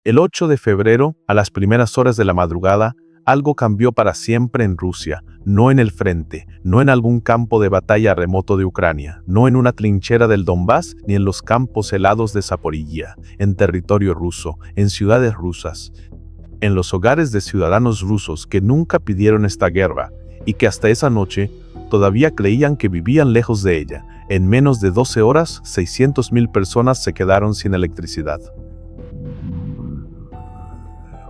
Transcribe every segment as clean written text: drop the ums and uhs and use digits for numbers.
El 8 de febrero, a las primeras horas de la madrugada, algo cambió para siempre en Rusia, no en el frente, no en algún campo de batalla remoto de Ucrania, no en una trinchera del Donbass, ni en los campos helados de Zaporilla, en territorio ruso, en ciudades rusas, en los hogares de ciudadanos rusos que nunca pidieron esta guerra y que hasta esa noche todavía creían que vivían lejos de ella. En menos de 12 horas, 600.000 personas se quedaron sin electricidad.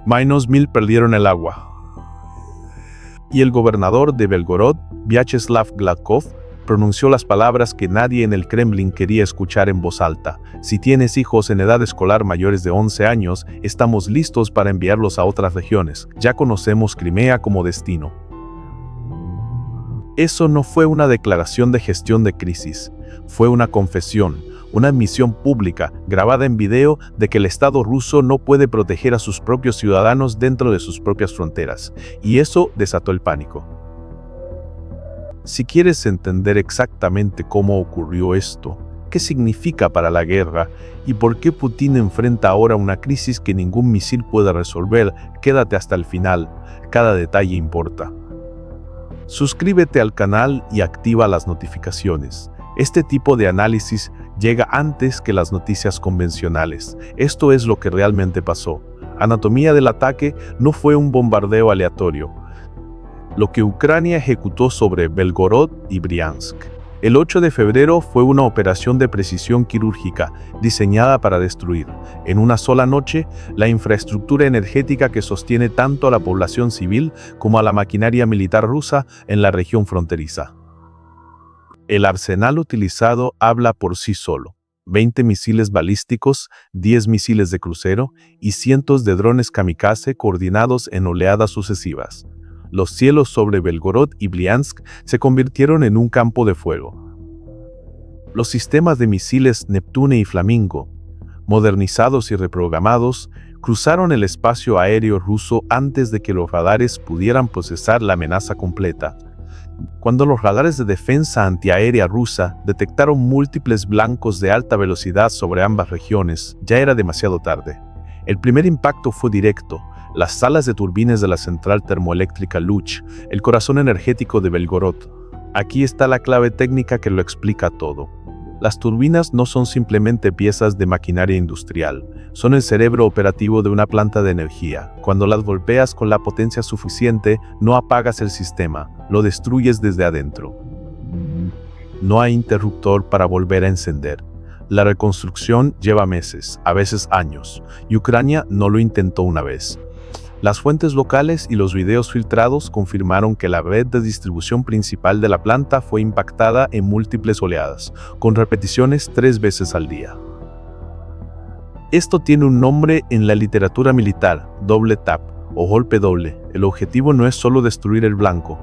Menos 1.000 perdieron el agua. Y el gobernador de Belgorod, Vyacheslav Gladkov, pronunció las palabras que nadie en el Kremlin quería escuchar en voz alta: si tienes hijos en edad escolar mayores de 11 años, estamos listos para enviarlos a otras regiones. Ya conocemos Crimea como destino. Eso no fue una declaración de gestión de crisis, fue una confesión, una admisión pública, grabada en video, de que el Estado ruso no puede proteger a sus propios ciudadanos dentro de sus propias fronteras, y eso desató el pánico. Si quieres entender exactamente cómo ocurrió esto, qué significa para la guerra y por qué Putin enfrenta ahora una crisis que ningún misil puede resolver, quédate hasta el final, cada detalle importa. Suscríbete al canal y activa las notificaciones. Este tipo de análisis llega antes que las noticias convencionales. Esto es lo que realmente pasó. Anatomía del ataque no fue un bombardeo aleatorio. Lo que Ucrania ejecutó sobre Belgorod y Briansk. El 8 de febrero fue una operación de precisión quirúrgica diseñada para destruir, en una sola noche, la infraestructura energética que sostiene tanto a la población civil como a la maquinaria militar rusa en la región fronteriza. El arsenal utilizado habla por sí solo: 20 misiles balísticos, 10 misiles de crucero y cientos de drones kamikaze coordinados en oleadas sucesivas. Los cielos sobre Belgorod y Briansk se convirtieron en un campo de fuego. Los sistemas de misiles Neptune y Flamingo, modernizados y reprogramados, cruzaron el espacio aéreo ruso antes de que los radares pudieran procesar la amenaza completa. Cuando los radares de defensa antiaérea rusa detectaron múltiples blancos de alta velocidad sobre ambas regiones, ya era demasiado tarde. El primer impacto fue directo. Las salas de turbinas de la central termoeléctrica Luch, el corazón energético de Belgorod. Aquí está la clave técnica que lo explica todo. Las turbinas no son simplemente piezas de maquinaria industrial, son el cerebro operativo de una planta de energía. Cuando las golpeas con la potencia suficiente, no apagas el sistema, lo destruyes desde adentro. No hay interruptor para volver a encender. La reconstrucción lleva meses, a veces años, y Ucrania no lo intentó una vez. Las fuentes locales y los videos filtrados confirmaron que la red de distribución principal de la planta fue impactada en múltiples oleadas, con repeticiones 3 veces al día. Esto tiene un nombre en la literatura militar: doble tap o golpe doble. El objetivo no es solo destruir el blanco,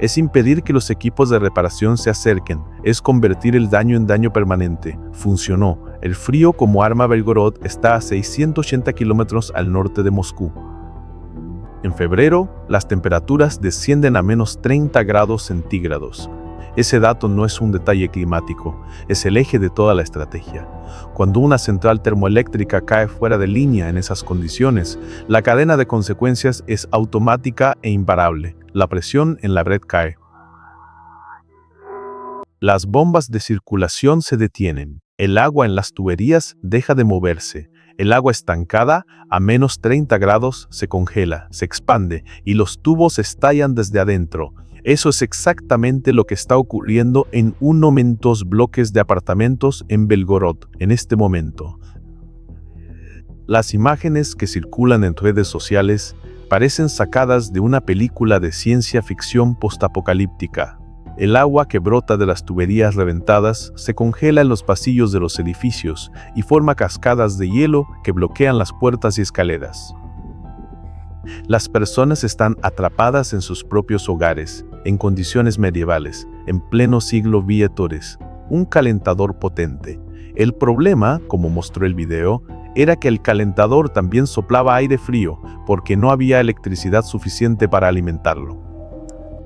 es impedir que los equipos de reparación se acerquen, es convertir el daño en daño permanente. Funcionó. El frío como arma. Belgorod está a 680 kilómetros al norte de Moscú. En febrero, las temperaturas descienden a menos 30 grados centígrados. Ese dato no es un detalle climático, es el eje de toda la estrategia. Cuando una central termoeléctrica cae fuera de línea en esas condiciones, la cadena de consecuencias es automática e imparable. La presión en la red cae. Las bombas de circulación se detienen. El agua en las tuberías deja de moverse. El agua estancada a menos 30 grados se congela, se expande y los tubos estallan desde adentro. Eso es exactamente lo que está ocurriendo en unos bloques de apartamentos en Belgorod en este momento. Las imágenes que circulan en redes sociales parecen sacadas de una película de ciencia ficción postapocalíptica. El agua que brota de las tuberías reventadas se congela en los pasillos de los edificios y forma cascadas de hielo que bloquean las puertas y escaleras. Las personas están atrapadas en sus propios hogares, en condiciones medievales, en pleno siglo Vietores, un calentador potente. El problema, como mostró el video, era que el calentador también soplaba aire frío porque no había electricidad suficiente para alimentarlo.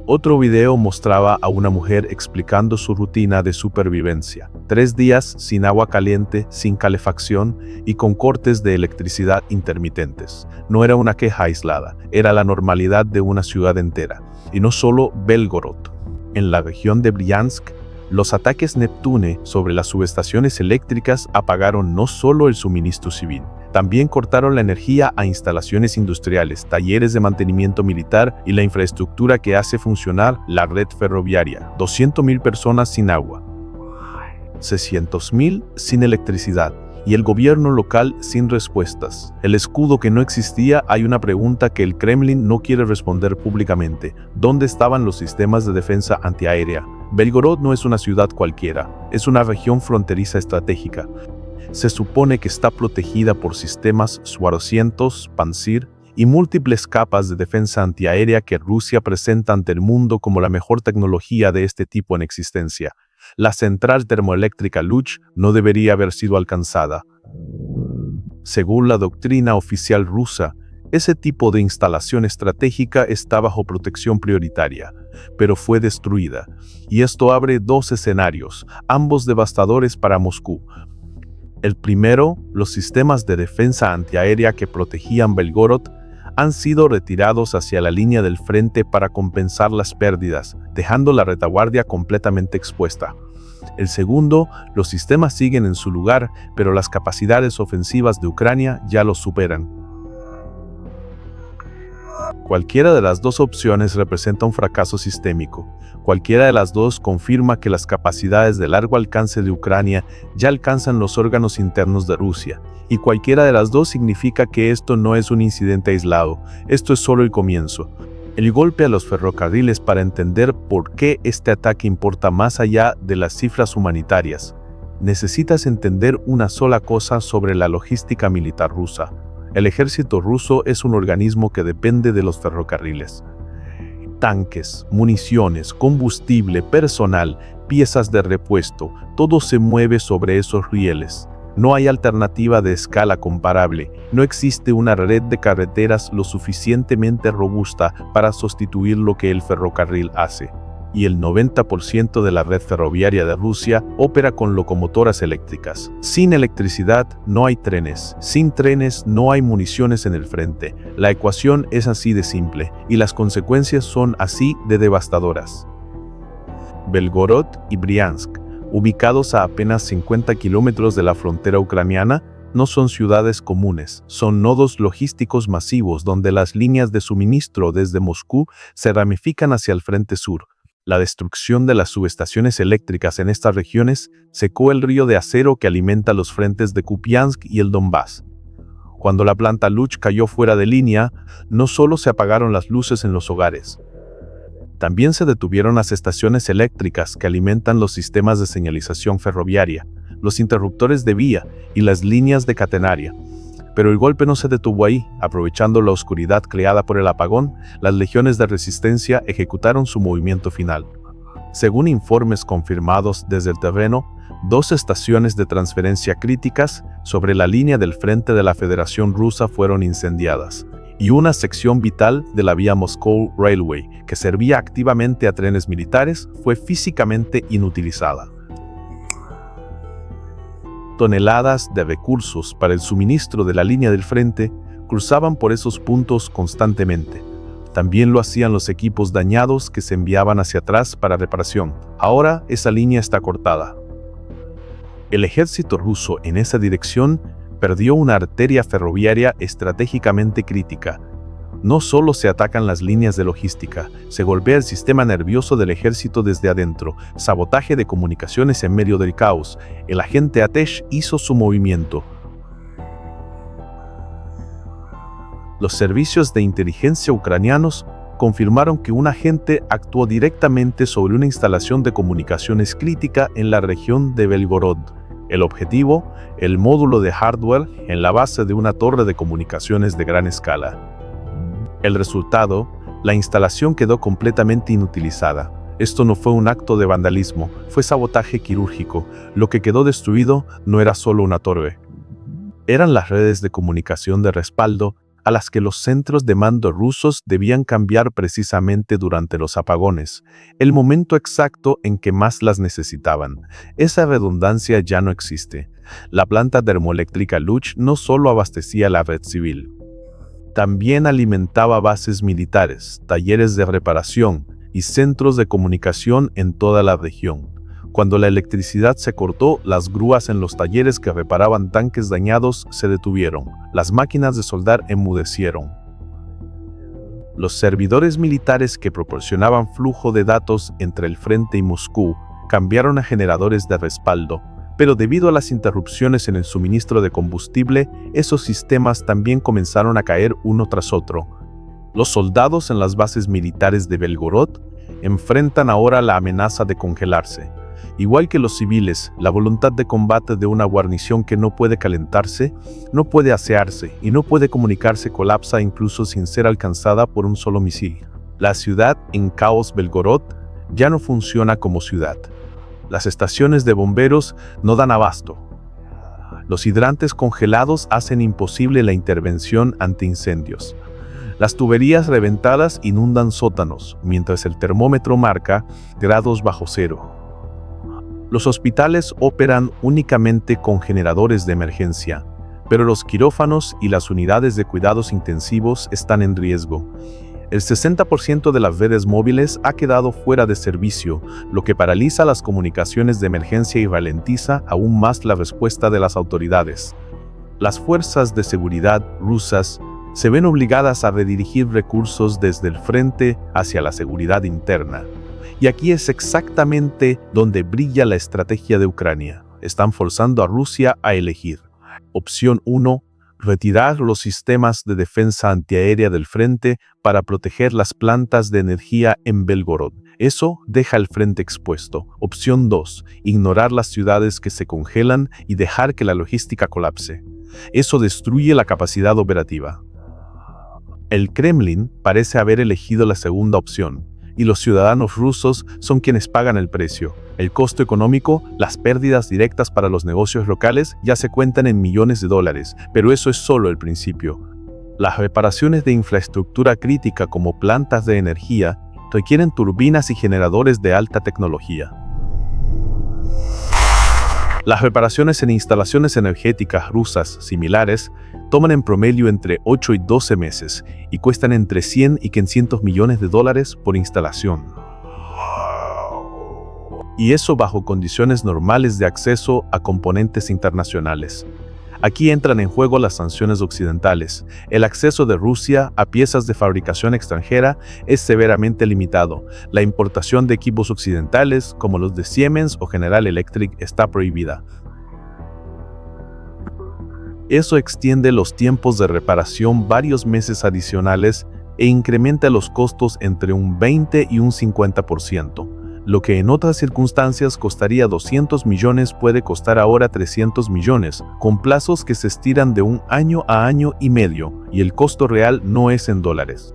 Otro video mostraba a una mujer explicando su rutina de supervivencia. 3 días sin agua caliente, sin calefacción y con cortes de electricidad intermitentes. No era una queja aislada, era la normalidad de una ciudad entera. Y no solo Belgorod. En la región de Briansk, los ataques Neptune sobre las subestaciones eléctricas apagaron no solo el suministro civil, también cortaron la energía a instalaciones industriales, talleres de mantenimiento militar y la infraestructura que hace funcionar la red ferroviaria. 200.000 personas sin agua, 600.000 sin electricidad y el gobierno local sin respuestas. El escudo que no existía. Hay una pregunta que el Kremlin no quiere responder públicamente. ¿Dónde estaban los sistemas de defensa antiaérea? Belgorod no es una ciudad cualquiera, es una región fronteriza estratégica. Se supone que está protegida por sistemas Su-200, Pantsir y múltiples capas de defensa antiaérea que Rusia presenta ante el mundo como la mejor tecnología de este tipo en existencia. La central termoeléctrica Luch no debería haber sido alcanzada. Según la doctrina oficial rusa, ese tipo de instalación estratégica está bajo protección prioritaria, pero fue destruida. Y esto abre 2 escenarios, ambos devastadores para Moscú. El primero, los sistemas de defensa antiaérea que protegían Belgorod han sido retirados hacia la línea del frente para compensar las pérdidas, dejando la retaguardia completamente expuesta. El segundo, los sistemas siguen en su lugar, pero las capacidades ofensivas de Ucrania ya los superan. Cualquiera de las 2 opciones representa un fracaso sistémico. Cualquiera de las 2 confirma que las capacidades de largo alcance de Ucrania ya alcanzan los órganos internos de Rusia. Y cualquiera de las 2 significa que esto no es un incidente aislado, esto es solo el comienzo. El golpe a los ferrocarriles para entender por qué este ataque importa más allá de las cifras humanitarias. Necesitas entender una sola cosa sobre la logística militar rusa. El ejército ruso es un organismo que depende de los ferrocarriles. Tanques, municiones, combustible, personal, piezas de repuesto, todo se mueve sobre esos rieles. No hay alternativa de escala comparable, no existe una red de carreteras lo suficientemente robusta para sustituir lo que el ferrocarril hace. Y el 90% de la red ferroviaria de Rusia opera con locomotoras eléctricas. Sin electricidad no hay trenes, sin trenes no hay municiones en el frente. La ecuación es así de simple, y las consecuencias son así de devastadoras. Belgorod y Briansk, ubicados a apenas 50 kilómetros de la frontera ucraniana, no son ciudades comunes, son nodos logísticos masivos donde las líneas de suministro desde Moscú se ramifican hacia el frente sur. La destrucción de las subestaciones eléctricas en estas regiones secó el río de acero que alimenta los frentes de Kupiansk y el Donbass. Cuando la planta Luch cayó fuera de línea, no solo se apagaron las luces en los hogares, también se detuvieron las estaciones eléctricas que alimentan los sistemas de señalización ferroviaria, los interruptores de vía y las líneas de catenaria. Pero el golpe no se detuvo ahí. Aprovechando la oscuridad creada por el apagón, las legiones de resistencia ejecutaron su movimiento final. Según informes confirmados desde el terreno, 2 estaciones de transferencia críticas sobre la línea del frente de la Federación Rusa fueron incendiadas, y una sección vital de la vía Moscow Railway, que servía activamente a trenes militares, fue físicamente inutilizada. Toneladas de recursos para el suministro de la línea del frente cruzaban por esos puntos constantemente. También lo hacían los equipos dañados que se enviaban hacia atrás para reparación. Ahora esa línea está cortada. El ejército ruso en esa dirección perdió una arteria ferroviaria estratégicamente crítica. No solo se atacan las líneas de logística, se golpea el sistema nervioso del ejército desde adentro, sabotaje de comunicaciones en medio del caos. El agente Atesh hizo su movimiento. Los servicios de inteligencia ucranianos confirmaron que un agente actuó directamente sobre una instalación de comunicaciones crítica en la región de Belgorod. El objetivo, el módulo de hardware en la base de una torre de comunicaciones de gran escala. El resultado, la instalación quedó completamente inutilizada. Esto no fue un acto de vandalismo, fue sabotaje quirúrgico. Lo que quedó destruido no era solo una torre. Eran las redes de comunicación de respaldo, a las que los centros de mando rusos debían cambiar precisamente durante los apagones, el momento exacto en que más las necesitaban. Esa redundancia ya no existe. La planta termoeléctrica Luch no solo abastecía la red civil, también alimentaba bases militares, talleres de reparación y centros de comunicación en toda la región. Cuando la electricidad se cortó, las grúas en los talleres que reparaban tanques dañados se detuvieron. Las máquinas de soldar enmudecieron. Los servidores militares que proporcionaban flujo de datos entre el frente y Moscú cambiaron a generadores de respaldo, pero debido a las interrupciones en el suministro de combustible, esos sistemas también comenzaron a caer uno tras otro. Los soldados en las bases militares de Belgorod enfrentan ahora la amenaza de congelarse. Igual que los civiles, la voluntad de combate de una guarnición que no puede calentarse, no puede asearse y no puede comunicarse colapsa incluso sin ser alcanzada por un solo misil. La ciudad en caos Belgorod ya no funciona como ciudad. Las estaciones de bomberos no dan abasto. Los hidrantes congelados hacen imposible la intervención ante incendios. Las tuberías reventadas inundan sótanos, mientras el termómetro marca grados bajo cero. Los hospitales operan únicamente con generadores de emergencia, pero los quirófanos y las unidades de cuidados intensivos están en riesgo. El 60% de las redes móviles ha quedado fuera de servicio, lo que paraliza las comunicaciones de emergencia y ralentiza aún más la respuesta de las autoridades. Las fuerzas de seguridad rusas se ven obligadas a redirigir recursos desde el frente hacia la seguridad interna. Y aquí es exactamente donde brilla la estrategia de Ucrania. Están forzando a Rusia a elegir. Opción 1. Retirar los sistemas de defensa antiaérea del frente para proteger las plantas de energía en Belgorod. Eso deja el frente expuesto. Opción 2. Ignorar las ciudades que se congelan y dejar que la logística colapse. Eso destruye la capacidad operativa. El Kremlin parece haber elegido la segunda opción, y los ciudadanos rusos son quienes pagan el precio. El costo económico, las pérdidas directas para los negocios locales ya se cuentan en millones de dólares, pero eso es solo el principio. Las reparaciones de infraestructura crítica como plantas de energía requieren turbinas y generadores de alta tecnología. Las reparaciones en instalaciones energéticas rusas similares toman en promedio entre 8 y 12 meses y cuestan entre 100 y 500 millones de dólares por instalación. Y eso bajo condiciones normales de acceso a componentes internacionales. Aquí entran en juego las sanciones occidentales. El acceso de Rusia a piezas de fabricación extranjera es severamente limitado. La importación de equipos occidentales, como los de Siemens o General Electric, está prohibida. Eso extiende los tiempos de reparación varios meses adicionales e incrementa los costos entre un 20 y un 50%. Lo que en otras circunstancias costaría 200 millones puede costar ahora 300 millones, con plazos que se estiran de un año a año y medio, y el costo real no es en dólares.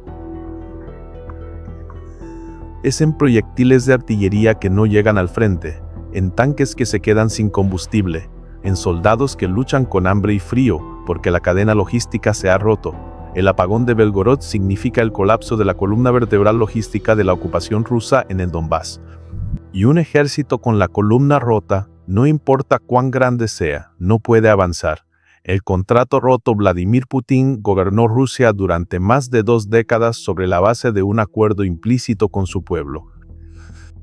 Es en proyectiles de artillería que no llegan al frente, en tanques que se quedan sin combustible, en soldados que luchan con hambre y frío porque la cadena logística se ha roto. El apagón de Belgorod significa el colapso de la columna vertebral logística de la ocupación rusa en el Donbass. Y un ejército con la columna rota, no importa cuán grande sea, no puede avanzar. El contrato roto. Vladimir Putin gobernó Rusia durante más de 2 décadas sobre la base de un acuerdo implícito con su pueblo.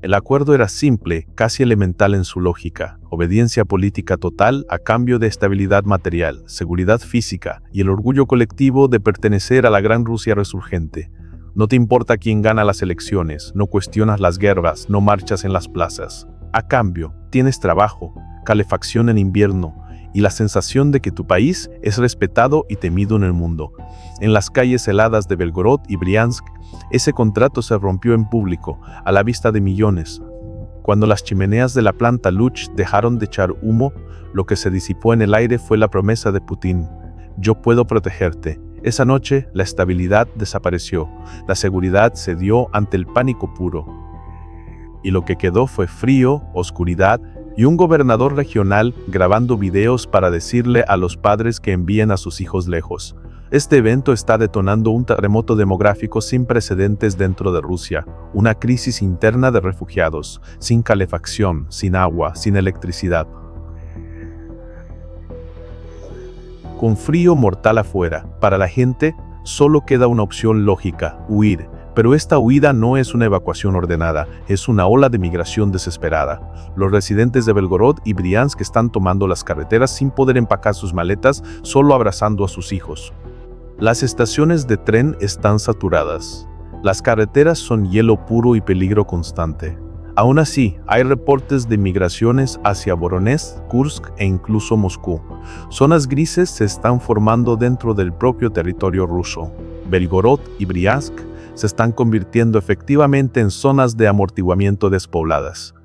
El acuerdo era simple, casi elemental en su lógica: obediencia política total a cambio de estabilidad material, seguridad física y el orgullo colectivo de pertenecer a la gran Rusia resurgente. No te importa quién gana las elecciones, no cuestionas las guerras, no marchas en las plazas. A cambio, tienes trabajo, calefacción en invierno y la sensación de que tu país es respetado y temido en el mundo. En las calles heladas de Belgorod y Briansk, ese contrato se rompió en público, a la vista de millones. Cuando las chimeneas de la planta Luch dejaron de echar humo, lo que se disipó en el aire fue la promesa de Putin: yo puedo protegerte. Esa noche, la estabilidad desapareció, la seguridad cedió ante el pánico puro. Y lo que quedó fue frío, oscuridad y un gobernador regional grabando videos para decirle a los padres que envíen a sus hijos lejos. Este evento está detonando un terremoto demográfico sin precedentes dentro de Rusia, una crisis interna de refugiados, sin calefacción, sin agua, sin electricidad. Con frío mortal afuera, para la gente, solo queda una opción lógica: huir. Pero esta huida no es una evacuación ordenada, es una ola de migración desesperada. Los residentes de Belgorod y Briansk están tomando las carreteras sin poder empacar sus maletas, solo abrazando a sus hijos. Las estaciones de tren están saturadas. Las carreteras son hielo puro y peligro constante. Aún así, hay reportes de migraciones hacia Voronezh, Kursk e incluso Moscú. Zonas grises se están formando dentro del propio territorio ruso. Belgorod y Briansk se están convirtiendo efectivamente en zonas de amortiguamiento despobladas.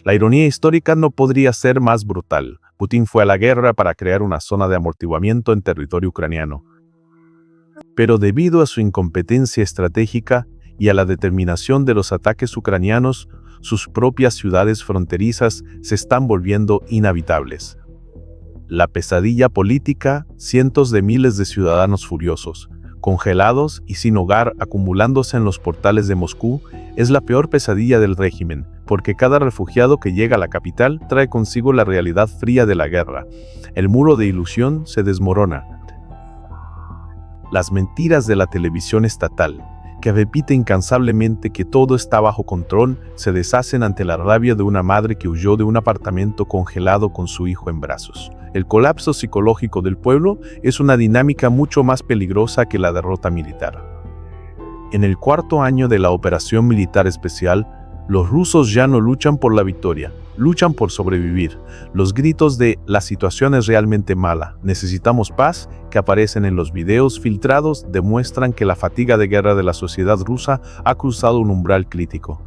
La ironía histórica no podría ser más brutal. Putin fue a la guerra para crear una zona de amortiguamiento en territorio ucraniano. Pero debido a su incompetencia estratégica y a la determinación de los ataques ucranianos, sus propias ciudades fronterizas se están volviendo inhabitables. La pesadilla política, cientos de miles de ciudadanos furiosos, congelados y sin hogar acumulándose en los portales de Moscú, es la peor pesadilla del régimen, porque cada refugiado que llega a la capital trae consigo la realidad fría de la guerra. El muro de ilusión se desmorona. Las mentiras de la televisión estatal, que repite incansablemente que todo está bajo control, se deshacen ante la rabia de una madre que huyó de un apartamento congelado con su hijo en brazos. El colapso psicológico del pueblo es una dinámica mucho más peligrosa que la derrota militar. En el cuarto año de la operación militar especial, los rusos ya no luchan por la victoria, luchan por sobrevivir. Los gritos de "la situación es realmente mala, necesitamos paz", que aparecen en los videos filtrados, demuestran que la fatiga de guerra de la sociedad rusa ha cruzado un umbral crítico.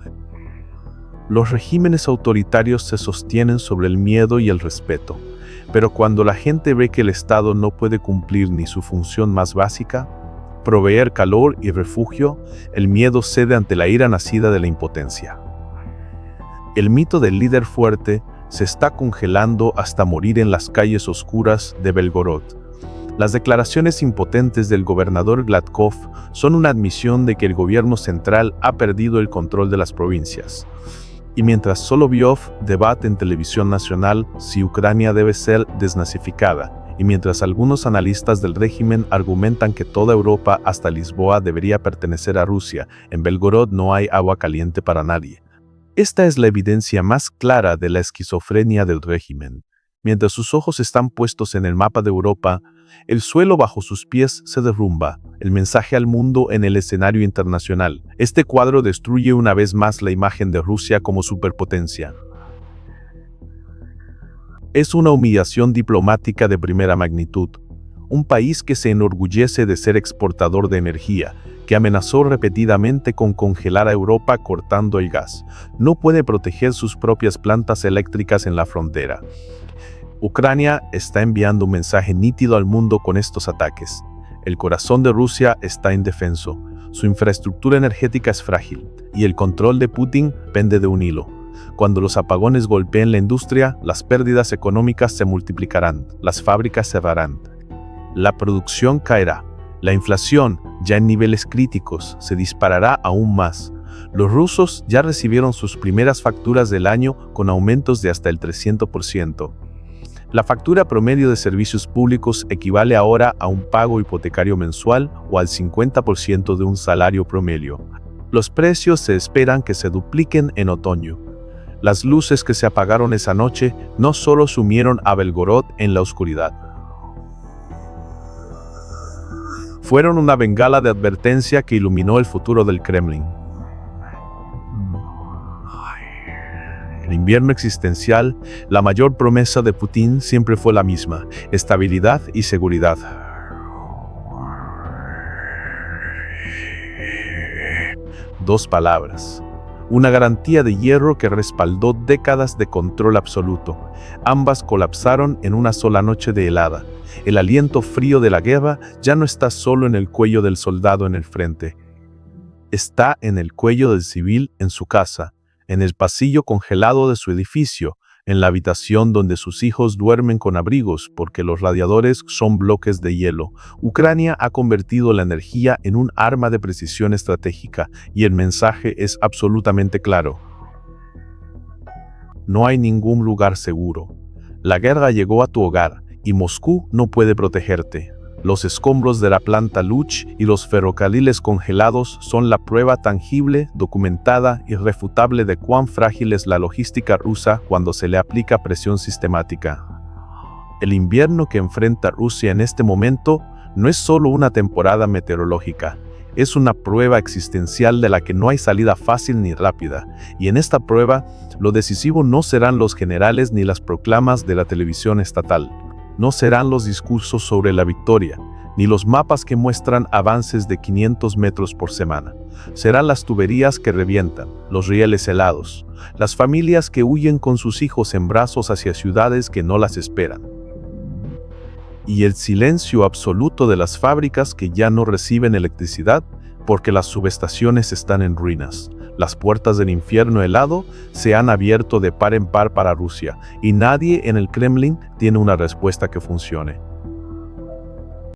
Los regímenes autoritarios se sostienen sobre el miedo y el respeto, pero cuando la gente ve que el Estado no puede cumplir ni su función más básica, proveer calor y refugio, el miedo cede ante la ira nacida de la impotencia. El mito del líder fuerte se está congelando hasta morir en las calles oscuras de Belgorod. Las declaraciones impotentes del gobernador Gladkov son una admisión de que el gobierno central ha perdido el control de las provincias. Y mientras Solovyov debate en televisión nacional si Ucrania debe ser desnazificada, y mientras algunos analistas del régimen argumentan que toda Europa hasta Lisboa debería pertenecer a Rusia, en Belgorod no hay agua caliente para nadie. Esta es la evidencia más clara de la esquizofrenia del régimen. Mientras sus ojos están puestos en el mapa de Europa, el suelo bajo sus pies se derrumba. El mensaje al mundo en el escenario internacional. Este cuadro destruye una vez más la imagen de Rusia como superpotencia. Es una humillación diplomática de primera magnitud. Un país que se enorgullece de ser exportador de energía, que amenazó repetidamente con congelar a Europa cortando el gas, no puede proteger sus propias plantas eléctricas en la frontera. Ucrania está enviando un mensaje nítido al mundo con estos ataques. El corazón de Rusia está indefenso, su infraestructura energética es frágil, y el control de Putin pende de un hilo. Cuando los apagones golpeen la industria, las pérdidas económicas se multiplicarán, las fábricas cerrarán. La producción caerá. La inflación, ya en niveles críticos, se disparará aún más. Los rusos ya recibieron sus primeras facturas del año con aumentos de hasta el 300%. La factura promedio de servicios públicos equivale ahora a un pago hipotecario mensual o al 50% de un salario promedio. Los precios se esperan que se dupliquen en otoño. Las luces que se apagaron esa noche no solo sumieron a Belgorod en la oscuridad. Fueron una bengala de advertencia que iluminó el futuro del Kremlin. El invierno existencial, la mayor promesa de Putin siempre fue la misma: estabilidad y seguridad. Dos palabras. Una garantía de hierro que respaldó décadas de control absoluto. Ambas colapsaron en una sola noche de helada. El aliento frío de la guerra ya no está solo en el cuello del soldado en el frente. Está en el cuello del civil en su casa, en el pasillo congelado de su edificio, en la habitación donde sus hijos duermen con abrigos porque los radiadores son bloques de hielo. Ucrania ha convertido la energía en un arma de precisión estratégica y el mensaje es absolutamente claro. No hay ningún lugar seguro. La guerra llegó a tu hogar y Moscú no puede protegerte. Los escombros de la planta Luch y los ferrocarriles congelados son la prueba tangible, documentada y irrefutable de cuán frágil es la logística rusa cuando se le aplica presión sistemática. El invierno que enfrenta Rusia en este momento no es solo una temporada meteorológica, es una prueba existencial de la que no hay salida fácil ni rápida, y en esta prueba, lo decisivo no serán los generales ni las proclamas de la televisión estatal. No serán los discursos sobre la victoria, ni los mapas que muestran avances de 500 metros por semana. Serán las tuberías que revientan, los rieles helados, las familias que huyen con sus hijos en brazos hacia ciudades que no las esperan. Y el silencio absoluto de las fábricas que ya no reciben electricidad porque las subestaciones están en ruinas. Las puertas del infierno helado se han abierto de par en par para Rusia y nadie en el Kremlin tiene una respuesta que funcione.